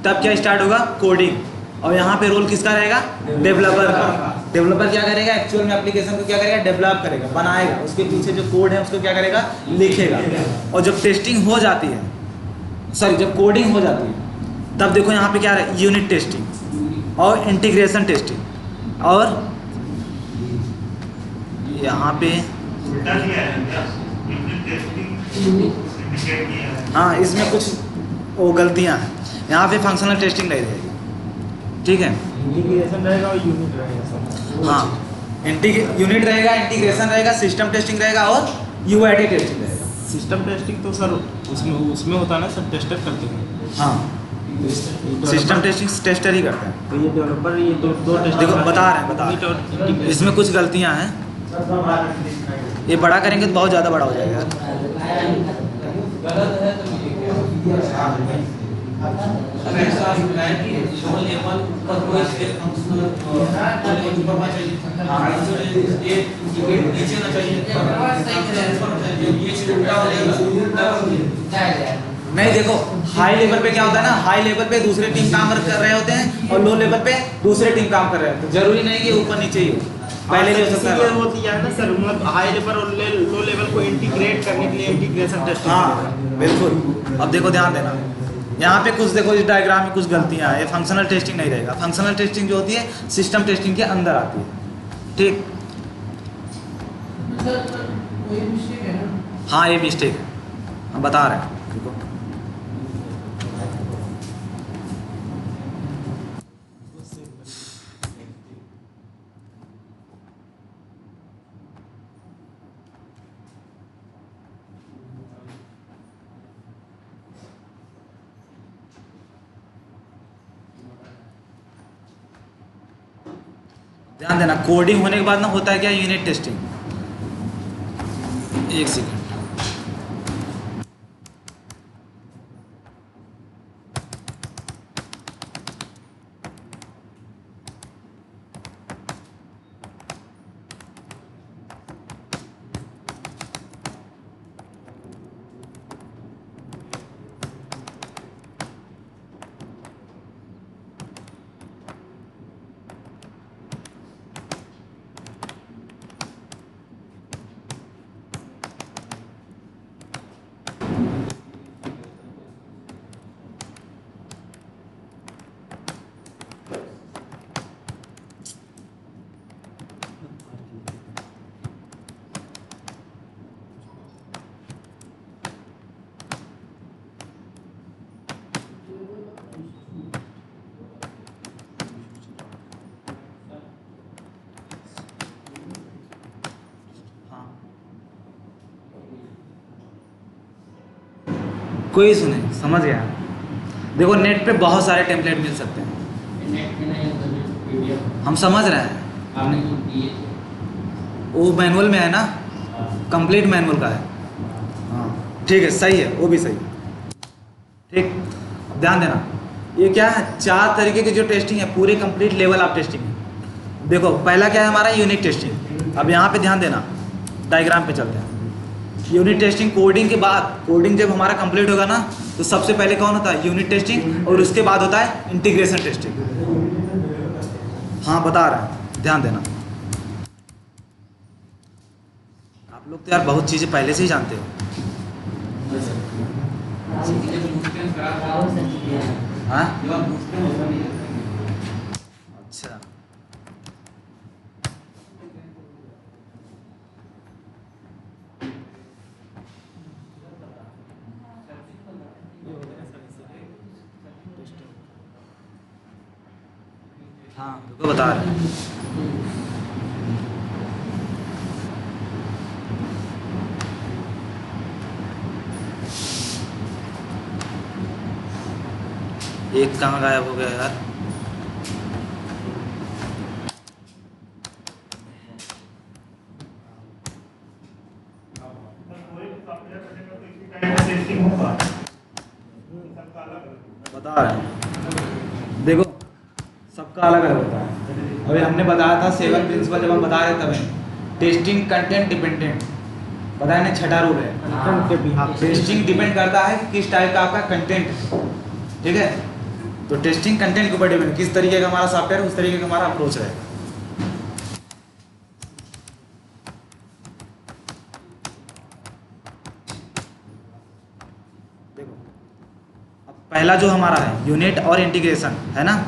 तब क्या स्टार्ट होगा, कोडिंग। और यहाँ पे रोल किसका रहेगा, डेवलपर का। डेवलपर क्या करेगा, एक्चुअल में एप्लीकेशन को क्या करेगा, डेवलप करेगा, बनाएगा, उसके पीछे जो कोड है उसको क्या करेगा, लिखेगा। और जब टेस्टिंग हो जाती है, सॉरी जब कोडिंग हो जाती है, तब देखो यहाँ पे क्या है, यूनिट टेस्टिंग और इंटीग्रेशन टेस्टिंग। और यहाँ पे उल्टा किया है क्या? यूनिट टेस्टिंग इंडिकेट किया है। हाँ, इसमें कुछ वो गलतियाँ हैं, यहाँ पे फंक्शनल टेस्टिंग नहीं रहेगी। ठीक है, इंटीग्रेशन रहेगा और यूनिट रहेगा सब। हाँ यूनिट रहेगा, इंटीग्रेशन रहेगा, सिस्टम टेस्टिंग रहेगा और यूआईडी टेस्टिंग रहेगा। सिस्टम टेस्टिंग तो सर उसमें होता है ना, सब टेस्टर करते हैं। हाँ सिस्टम टेस्टिंग टेस्टर ही करते हैं। तो ये डेवलपर ये दो टेस्टर देखो बता रहे हैं, इसमें कुछ गलतियाँ हैं, ये बड़ा करेंगे तो बहुत ज़्यादा बड़ा हो जाएगा। गलत है तो लो लेवल पर कोई फंक्शनल नीचे ना चाहिए, नहीं देखो, हाई लेवल पे क्या होता है ना, हाई लेवल पे दूसरे टीम काम कर रहे होते हैं और लो लेवल पे दूसरे टीम काम कर रहे होते हैं। जरूरी नहीं कि ऊपर नीचे ही हो, पहले भी हो सकता ये है। वो दिया है ना सर, मतलब हाई लेवल और लो लेवल को इंटीग्रेट करने के लिए इंटीग्रेशन टेस्टिंग। हाँ बिल्कुल। अब देखो ध्यान देना, यहाँ पे कुछ देखो इस डायग्राम में कुछ गलतियाँ हैं, ये फंक्शनल टेस्टिंग नहीं रहेगा। फंक्शनल टेस्टिंग जो होती है सिस्टम टेस्टिंग के अंदर आती है। ठीक, हाँ ये मिस्टेक है, हम बता रहे हैं। देखो ध्यान देना, कोडिंग होने के बाद ना होता है क्या, यूनिट टेस्टिंग। एक सेकंड, कोई सुने, समझ गया। देखो नेट पे बहुत सारे टेम्पलेट मिल सकते हैं, हम समझ रहे हैं, वो मैनुअल में है ना, कंप्लीट मैनुअल का है। हाँ ठीक है, सही है, वो भी सही है। ठीक, ध्यान देना, ये क्या है, 4 तरीके की जो टेस्टिंग है, पूरे कंप्लीट लेवल ऑफ टेस्टिंग है। देखो पहला क्या है हमारा, यूनिट टेस्टिंग। अब यहाँ पे ध्यान देना, डायग्राम पे चलते हैं। यूनिट टेस्टिंग कोडिंग के बाद, कोडिंग जब हमारा कंप्लीट होगा ना तो सबसे पहले कौन होता है? यूनिट टेस्टिंग, और उसके बाद होता है इंटीग्रेशन टेस्टिंग। हाँ बता रहा है, ध्यान देना। आप लोग तो यार बहुत चीज़ें पहले से ही जानते हो। राहुल सर जी हैं। हाँ अच्छा, हाँ रुको बता रहे हैं। एक कहाँ गायब हो गया यार? टेस्टिंग होगा, सबका अलग अलग। बता रहे हैं, देखो सबका अलग अलग होता है। अभी हमने बताया था 7 प्रिंसिपल, जब हम बता रहे तब टेस्टिंग कंटेंट डिपेंडेंट बताया ना, छठा रूल है। कंटेंट के बिहाफ पे टेस्टिंग डिपेंड करता है कि किस टाइप का आपका कंटेंट है, ठीक है। तो टेस्टिंग कंटेंट के ऊपर डिपेंड, किस तरीके का हमारा सॉफ्टवेयर, उस तरीके का हमारा अप्रोच है। देखो अब पहला जो हमारा है यूनिट और इंटीग्रेशन है ना।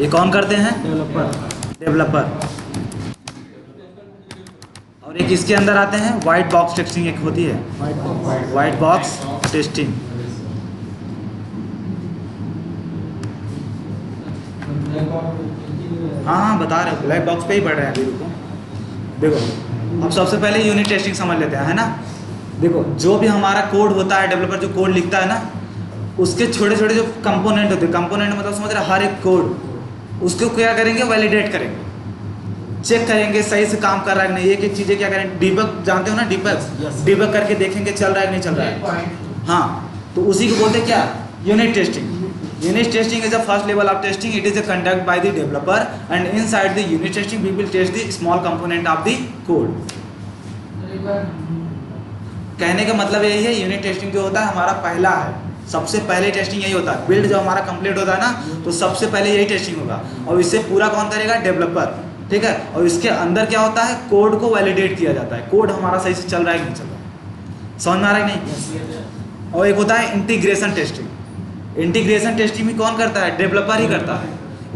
ये कौन करते हैं? डेवलपर। और एक इसके अंदर आते हैं वाइट बॉक्स टेस्टिंग, एक होती है वाइट बॉक्स टेस्टिंग। हाँ बता रहे हो, ब्लैक बॉक्स पे ही पढ़ रहे हैं अभी, रुको। देखो अब सबसे पहले यूनिट टेस्टिंग समझ लेते हैं, है ना। देखो जो भी हमारा कोड होता है, डेवलपर जो कोड लिखता है ना, उसके छोटे छोटे जो कंपोनेंट होते हैं, कंपोनेंट मतलब समझ रहे, हर एक कोड उसको क्या करेंगे? वैलिडेट करेंगे, चेक करेंगे सही से काम कर रहा है कि नहीं। एक एक चीज़ें क्या करेंगे? डीबग जानते हो ना, डीबग करके देखेंगे चल रहा है कि नहीं चल रहा है। हाँ तो उसी को बोलते हैं क्या? Unit testing. Unit testing is the first level of testing. It is conducted by the developer, and inside the unit testing we will test the small component of the code. कहने का मतलब यही है, यूनिट टेस्टिंग जो होता है हमारा पहला है, सबसे पहले टेस्टिंग यही होता है। बिल्ड जो हमारा कंप्लीट होता है ना, तो सबसे पहले यही टेस्टिंग होगा, और इससे पूरा कौन करेगा? डेवलपर, ठीक है। और इसके अंदर क्या होता है? कोड को वैलिडेट किया जाता है, कोड हमारा सही से चल रहा है कि नहीं चल रहा है, समझ में आ रहा है कि नहीं। और एक होता है इंटीग्रेशन टेस्टिंग। इंटीग्रेशन टेस्टिंग भी कौन करता है? डेवलपर ही करता है।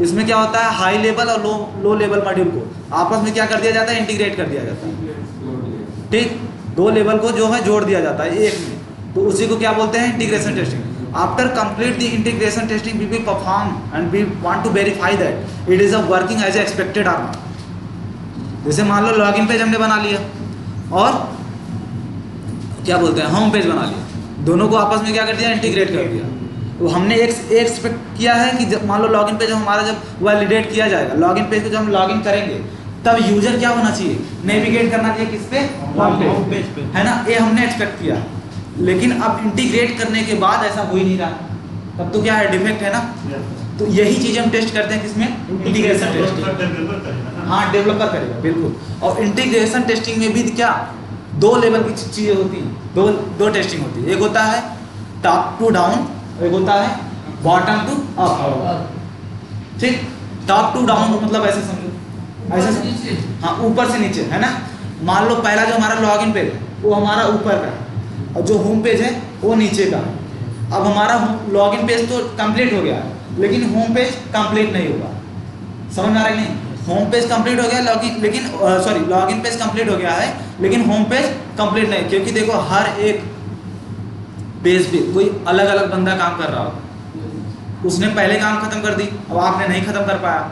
इसमें क्या होता है? हाई लेवल और लो लेवल मॉड्यूल को आपस में क्या कर दिया जाता है? इंटीग्रेट कर दिया जाता है, ठीक। दो लेवल को जो है जोड़ दिया जाता है एक में, तो उसी को क्या बोलते हैं? Integration testing. After complete the integration testing we will perform and we want to verify that it is a working as expected or नॉट। जैसे मान लो लॉगिन पेज हमने बना लिया और क्या बोलते हैं, होम पेज बना लिया, दोनों को आपस में क्या कर दिया? इंटीग्रेट कर दिया। तो हमने एक एक्सपेक्ट किया है कि जब मान लो लॉगिन पेज हमारा जब वैलिडेट किया जाएगा, लॉगिन पेज को जब हम लॉगिन करेंगे तब यूजर क्या होना चाहिए? नेविगेट करना चाहिए किस पे? होम पेज पे, है ना। ये हमने एक्सपेक्ट किया, लेकिन अब इंटीग्रेट करने के बाद ऐसा हो ही नहीं रहा, तब तो क्या है? डिफेक्ट है ना। तो यही चीज़ हम टेस्ट करते हैं किसमें? Integration testing. हाँ डेवलपर करेगा, बिल्कुल। और इंटीग्रेशन टेस्टिंग में भी क्या दो लेवल की चीज़ें होती हैं, दो टेस्टिंग होती है। एक होता है टॉप टू डाउन, एक होता है बॉटम टू अप, ठीक। टॉप टू डाउन मतलब ऐसे समझो, ऐसे हाँ ऊपर से नीचे, है ना। मान लो पहला जो हमारा लॉगिन पेज है वो हमारा ऊपर का है, और जो होम पेज है वो नीचे का है। अब हमारा लॉगिन पेज तो कंप्लीट हो गया है, लेकिन होम पेज कंप्लीट नहीं होगा, समझ में आ रहा है नहीं। होम पेज कंप्लीट हो गया, लॉगिन पेज कंप्लीट हो गया है, लेकिन होम पेज कंप्लीट नहीं, क्योंकि देखो हर एक पेज पे कोई अलग अलग बंदा काम कर रहा हो, उसने पहले काम खत्म कर दी, अब आपने नहीं खत्म कर पाया,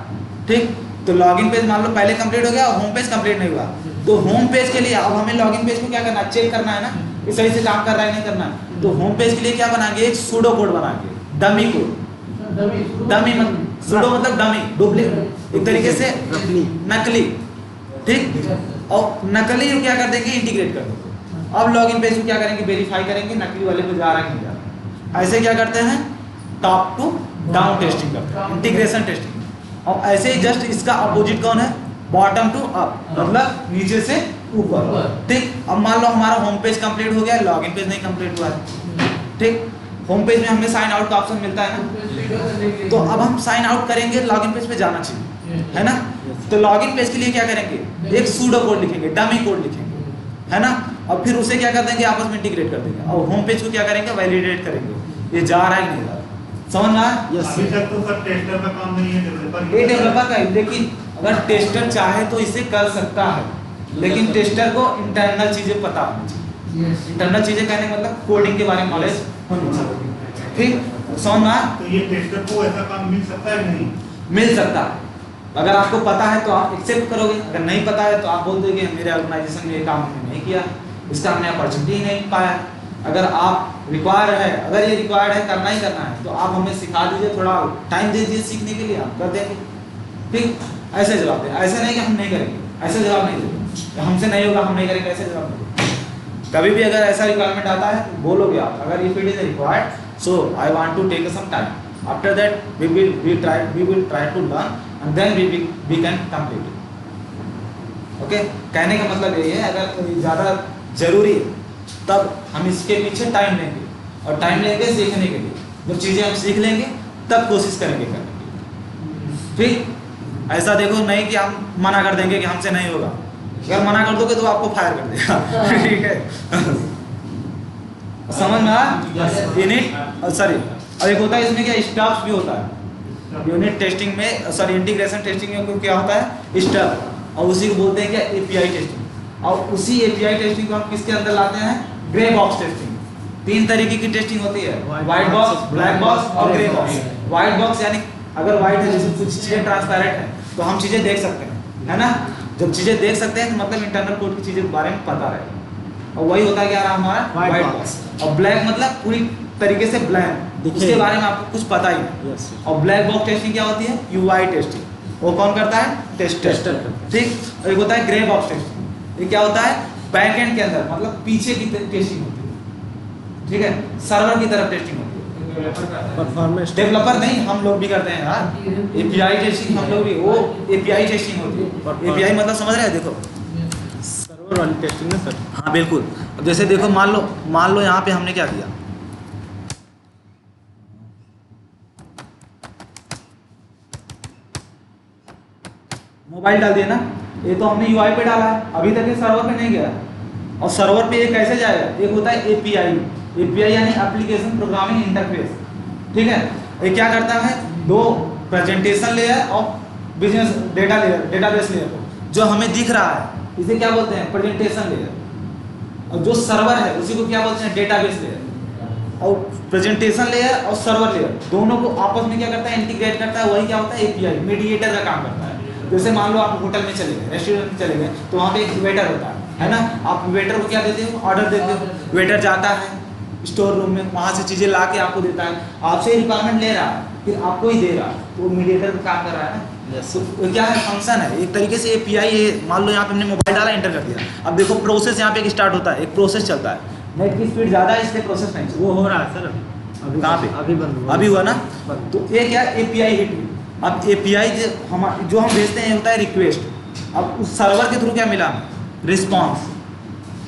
ठीक। तो लॉगिन पेज मान लो पहले कंप्लीट हो गया और होम पेज कंप्लीट नहीं हुआ, तो होम पेज के लिए अब हमें लॉगिन पेज को क्या करना है? चेक करना है ना कि सही से काम कर रहा है नहीं करना है। तो होम पेज के लिए क्या बनाएंगे? एक सूडो कोड बनाएंगे, डमी कोड। डमी मतलब सूडो मतलब डमी, डुप्लीकेट, एक तरीके से नकली, ठीक। और नकली क्या कर देंगे? इंटीग्रेट कर देंगे। अब लॉगिन पेज को क्या करेंगे, वेरीफाई करेंगे नकली वाले को जा रहा है कि नहीं जा रहा। ऐसे क्या करते हैं, टॉप टू डाउन टेस्टिंग करते हैं, इंटीग्रेशन टेस्टिंग। और ऐसे ही जस्ट इसका अपोजिट कौन है, बॉटम टू अप, मतलब नीचे से ऊपर। ठीक, अब मान लो हमारा होम पेज कंप्लीट हो गया, लॉगिन पेज नहीं कंप्लीट हुआ है। ठीक, होम पेज में हमें साइन आउट का ऑप्शन मिलता है ना, तो अब हम साइन आउट करेंगे, लॉगिन पेज पे जाना चाहिए, है ना। तो लॉगिन पेज के लिए क्या करेंगे, एक सूडो कोड लिखेंगे, डमी कोड लिखेंगे, है ना। और फिर उसे क्या कर देंगे, आपस में इंटीग्रेट कर देंगे। और होम पेज को क्या करेंगे, वैलिडेट करेंगे, ये जा रहा है कि नहीं जा रहा। समझ में आया? अभी तक तो सर टेस्टर का काम नहीं है, डेवलपर ये डेवलपर का है, लेकिन अगर टेस्टर चाहे तो इसे कर सकता है, लेकिन टेस्टर को इंटरनल चीजें पता होनी चाहिए। इंटरनल चीजें कहने का मतलब कोडिंग के बारे में नॉलेज होनी चाहिए। ठीक, समझ में आया? तो ये टेस्टर को ऐसा काम मिल सकता है नहीं? मिल सकता है। अगर आपको पता है तो आप एक्सेप्ट करोगे, अगर नहीं पता है तो आप बोल दोगे मेरे ऑर्गेनाइजेशन में ये काम हमने नहीं किया, इसका हमने अपॉर्चुनिटी ही नहीं पाया। अगर आप रिक्वायर है, अगर ये रिक्वायर्ड है, करना ही करना है, तो आप हमें सिखा दीजिए, थोड़ा टाइम दे दीजिए सीखने के लिए, हम कर देंगे। ठीक, ऐसे जवाब दें, ऐसे नहीं कि हम नहीं करेंगे, ऐसे जवाब नहीं देंगे, हमसे नहीं होगा हम नहीं करेंगे, ऐसे जवाब नहीं देंगे। कभी भी अगर ऐसा रिक्वायरमेंट आता है बोलोगे आप, अगर if it is required, so I want to take some time, after that we will try to learn and then we can complete it. Okay, कहने का मतलब यही है, अगर ज़्यादा जरूरी है तब हम इसके पीछे टाइम लेंगे, और टाइम लेंगे सीखने के लिए। जब चीज़ें हम सीख लेंगे तब कोशिश करेंगे करने की। ठीक, ऐसा देखो नहीं कि हम मना कर देंगे कि हमसे नहीं होगा, अगर मना कर दोगे तो आपको फायर कर देगा। ठीक है, समझ में आया? यूनिट सॉरी, और एक होता है इसमें क्या, स्टब्स भी होता है यूनिट टेस्टिंग में, सॉरी इंटीग्रेशन टेस्टिंग में क्या होता है, स्टब, और उसी को बोलते हैं क्या, एपीआई टेस्टिंग। और उसी एपीआई टेस्टिंग को हम किसके अंदर लाते हैं, ग्रे बॉक्स टेस्टिंग। 3 तरीके की टेस्टिंग होती है, व्हाइट बॉक्स, ब्लैक बॉक्स और ग्रे बॉक्स। व्हाइट बॉक्स यानी अगर व्हाइट है, जैसे कुछ चीज़ें ट्रांसपेरेंट है तो हम चीज़ें देख सकते हैं, है ना। जब चीज़ें देख सकते हैं तो मतलब इंटरनल कोड की चीज़ें के बारे में पता रहेगा, और वही होता है क्या रहा हमारा व्हाइट बॉक्स। और ब्लैक मतलब पूरी तरीके से ब्लैंक, उसके बारे में आपको कुछ पता ही नहीं। और ब्लैक बॉक्स टेस्टिंग क्या होती है, यूआई टेस्टिंग, वो कौन करता है, टेस्टर। ठीक, और एक होता है ग्रे बॉक्स टेस्टिंग, ये क्या होता है, बैकएंड के अंदर, मतलब पीछे की टेस्टिंग होती है। ठीक है, सर्वर की तरफ टेस्टिंग होती है, परफॉर्मेंस डेवलपर नहीं, हम लोग भी करते हैं यार, एपीआई टेस्टिंग हम लोग भी, वो एपीआई टेस्टिंग होती है। एपीआई मतलब समझ रहे हैं, देखो सर्वर वाली टेस्टिंग ना सर। हाँ बिल्कुल। अब जैसे देखो मान लो यहाँ पे हमने क्या किया, मोबाइल डाल दिया ना, ये तो हमने यूआई पे डाला है, अभी तक ये सर्वर पे नहीं गया। और सर्वर पे ये कैसे जाएगा, एक होता है एपीआई, एपीआई यानी एप्लीकेशन प्रोग्रामिंग इंटरफेस। ठीक है, ये क्या करता है, 2 प्रेजेंटेशन लेयर और business data layer, database layer, जो हमें दिख रहा है इसे क्या बोलते हैं, प्रेजेंटेशन लेयर, और जो सर्वर है उसी को क्या बोलते हैं, डेटाबेस लेयर। और प्रेजेंटेशन लेयर और सर्वर लेयर दोनों को आपस में क्या करता है, इंटीग्रेट करता है, वही क्या होता है, एपीआई, मीडिएटर का काम करता है। जैसे मान लो आप होटल में चले गए, रेस्टोरेंट में चले गए, तो वहाँ पे एक वेटर होता है ना, आप वेटर को क्या देते हो, ऑर्डर देते हो, वेटर जाता है स्टोर रूम में, वहाँ से चीज़ें ला के आपको देता है, आपसे रिक्वायरमेंट ले रहा है, फिर आपको ही दे रहा है, तो मीडिएटर का काम कर रहा है ना। तो क्या है, फंक्शन है एक तरीके से एपीआई है। मान लो यहाँ पे हमने मोबाइल डाला, एंटर कर दिया, अब देखो प्रोसेस यहाँ पे एक स्टार्ट होता है, एक प्रोसेस चलता है, नेट की स्पीड ज़्यादा है इसलिए प्रोसेस नहीं चलता। वो हो रहा है सर अभी, कहाँ पे, अभी बंद हुआ, अभी हुआ ना। तो ये क्या, एपीआई हिट हुई। अब एपीआई जो हम भेजते हैं होता है रिक्वेस्ट, अब उस सर्वर के थ्रू क्या मिला, रिस्पॉन्स,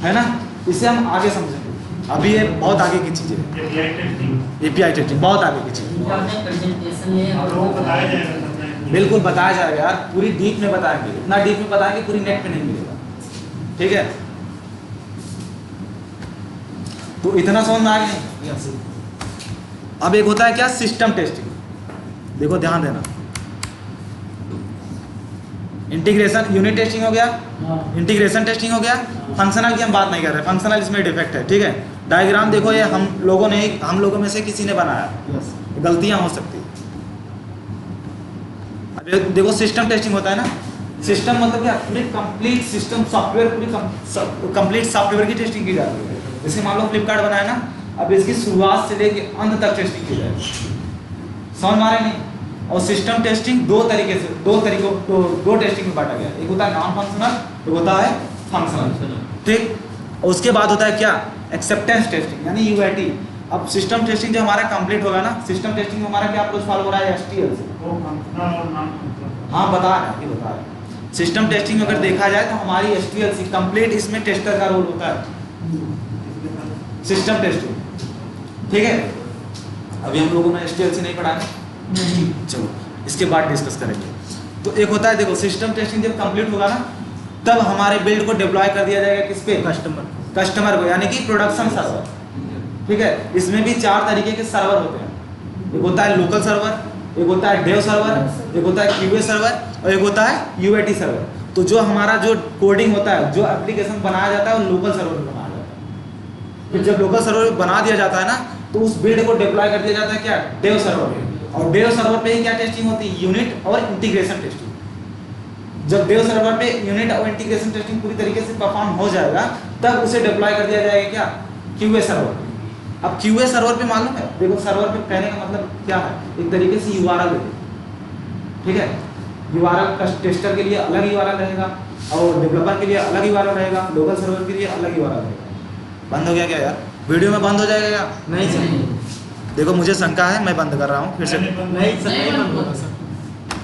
है ना। इसे हम आगे समझेंगे, अभी ये बहुत आगे की चीज़ है, एपीआई टेस्टिंग, एपीआई टेस्टिंग बहुत आगे की चीज़ है। प्रेजेंटेशन है आप और लोगों को बताया जाएगा सर। बिल्कुल बताया जाएगा यार, पूरी डीप में बताएंगे, इतना डीप में बताएंगे पूरी नेट पे नहीं मिलेगा। ठीक है, तो इतना समझ में आ गया। अब एक होता है क्या, सिस्टम टेस्टिंग, देखो ध्यान देना, इंटीग्रेशन यूनिट टेस्टिंग हो गया, इंटीग्रेशन टेस्टिंग हो गया, फंक्शनल की हम बात नहीं कर रहे, फंक्शनल इसमें डिफेक्ट है। ठीक है, डायग्राम देखो, ये हम लोगों में से किसी ने बनाया, गलतियां हो सकती है। अब देखो सिस्टम टेस्टिंग होता है ना, सिस्टम मतलब क्या, पूरी कंप्लीट सिस्टम सॉफ्टवेयर, पूरी कंप्लीट सॉफ्टवेयर की टेस्टिंग की जाती है। जैसे मान लो फ्लिपकार्ट बनाया ना, अब इसकी शुरुआत से लेके अंत तक टेस्टिंग की जाएगी, समझ में आ रहा है नहीं। और सिस्टम टेस्टिंग दो टेस्टिंग में बांटा गया, एक होता है नॉन फंक्शनल, एक होता है फंक्शनल। ठीक, और उसके बाद होता है क्या, एक्सेप्टेंस टेस्टिंग यानी यूएटी। अब सिस्टम टेस्टिंग जो हमारा कंप्लीट होगा ना, सिस्टम टेस्टिंग में हमारा क्या अप्रोच फॉलो हो रहा है, एसटीएल से। वो फंक्शनल और नॉन फंक्शनल। हाँ बता रहे हैं, अभी बता रहे हैं। सिस्टम टेस्टिंग में अगर देखा जाए तो हमारी एसटीएल कंप्लीट इसमें टेस्टर का रोल होता है, सिस्टम टेस्टिंग, ठीक है। अभी हम लोगों ने एसटीएल नहीं पढ़ा है, चलो इसके बाद डिस्कस करेंगे। तो एक होता है, देखो सिस्टम टेस्टिंग जब कंप्लीट होगा ना, तब हमारे बिल्ड को डिप्लॉय कर दिया जाएगा किस पे, कस्टमर को, यानी कि प्रोडक्शन सर्वर, ठीक है। इसमें भी 4 तरीके के सर्वर होते हैं, एक होता है लोकल सर्वर, एक होता है डेव सर्वर, एक होता है क्यूए सर्वर और एक होता है यूएटी सर्वर। तो जो हमारा जो कोडिंग होता है, जो एप्लीकेशन बनाया जाता है वो लोकल सर्वर में बनाया जाता है। फिर जब लोकल सर्वर में बना दिया जाता है ना, तो उस बिल्ड को डिप्लॉय कर दिया जाता है क्या, डेव सर्वर पे। और डेव सर्वर पे ही क्या टेस्टिंग होती है, यूनिट और इंटीग्रेशन टेस्टिंग। जब डेव सर्वर पे यूनिट और इंटीग्रेशन टेस्टिंग पूरी तरीके से परफॉर्म हो जाएगा, तब उसे डिप्लॉय कर दिया जाएगा क्या, क्यूए सर्वर। अब क्यूए सर्वर पे मालूम है, देखो सर्वर पे कहने का मतलब क्या है, एक तरीके से यूआरएल है, ठीक है। यूआरएल टेस्टर के लिए अलग यूआरएल रहेगा और डेवलपर के लिए अलग यूआरएल रहेगा, लोकल सर्वर के लिए अलग यूआरएल रहेगा। बंद हो गया क्या यार, वीडियो में बंद हो जाएगा क्या, नहीं सर। देखो मुझे शंका है, मैं बंद कर रहा हूँ फिर से। नहीं सर, नहीं बंद होगा सर।